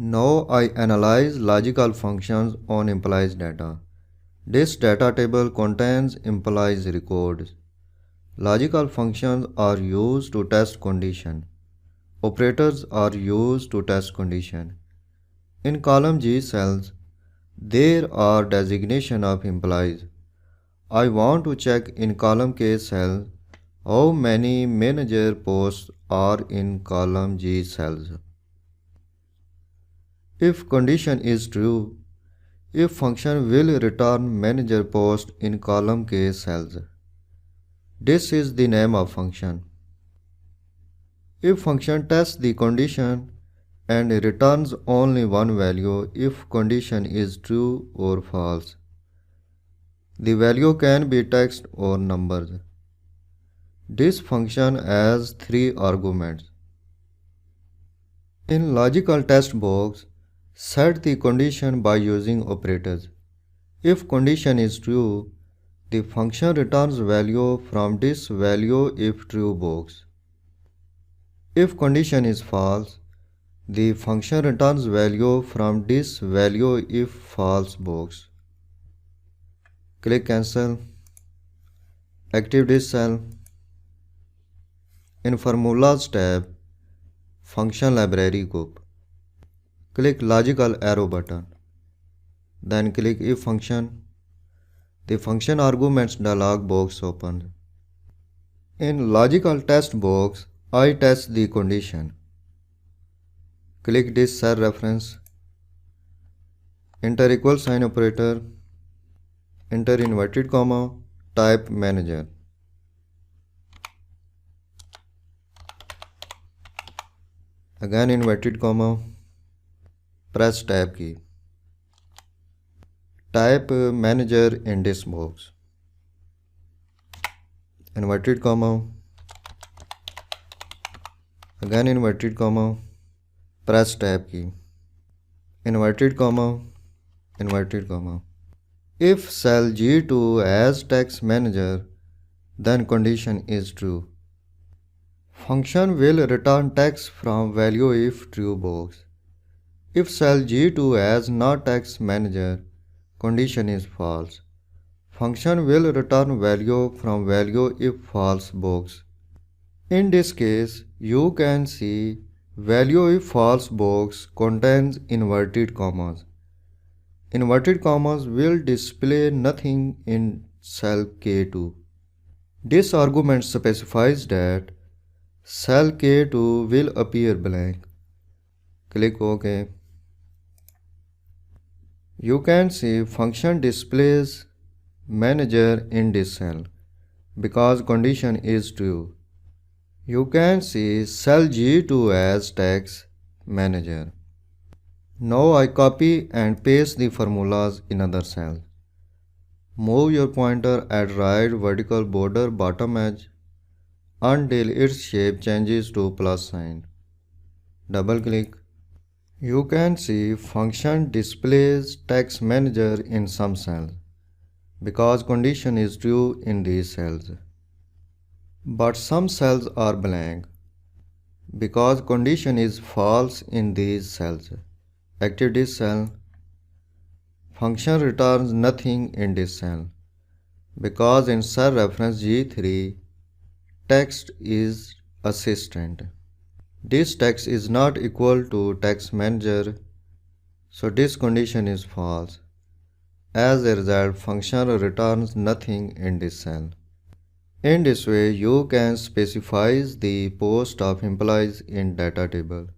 Now I analyze logical functions on employees data. This data table contains employees records. Logical functions are used to test condition. Operators are used to test condition. In column G cells, there are designation of employees. I want to check in column K cell how many manager posts are in column G cells. If condition is true, if function will return manager post in column K cells. This is the name of function. If function tests the condition and returns only one value if condition is true or false. The value can be text or numbers. This function has 3 arguments. In logical test box, set the condition by using operators. If condition is true, the function returns value from this value if true box. If condition is false, the function returns value from this value if false box. Click cancel. Active this cell. In formulas tab, function library group. Click logical arrow button. Then click if function. The function arguments dialog box opens. In logical test box, I test the condition. Click this cell reference. Enter equal sign operator. Enter inverted comma. Type manager. Again inverted comma. Press tab key. Type manager in this box. Inverted comma. Again inverted comma. Press tab key. Inverted comma. Inverted comma. If cell G2 has text manager, then condition is true. Function will return text from value if true box. If cell G2 has not text manager, condition is false. Function will return value from value if false box. In this case, you can see value if false box contains inverted commas. Inverted commas will display nothing in cell K2. This argument specifies that cell K2 will appear blank. Click OK. You can see function displays manager in this cell because condition is true. You can see cell G2 as text manager. Now I copy and paste the formulas in other cells. Move your pointer at right vertical border bottom edge until its shape changes to plus sign. Double click. You can see function displays text manager in some cells because condition is true in these cells. But some cells are blank because condition is false in these cells. Active this cell. Function returns nothing in this cell because in cell reference G3 text is assistant. This text is not equal to text manager, so this condition is false. As a result, function returns nothing in this cell. In this way, you can specify the post of employees in data table.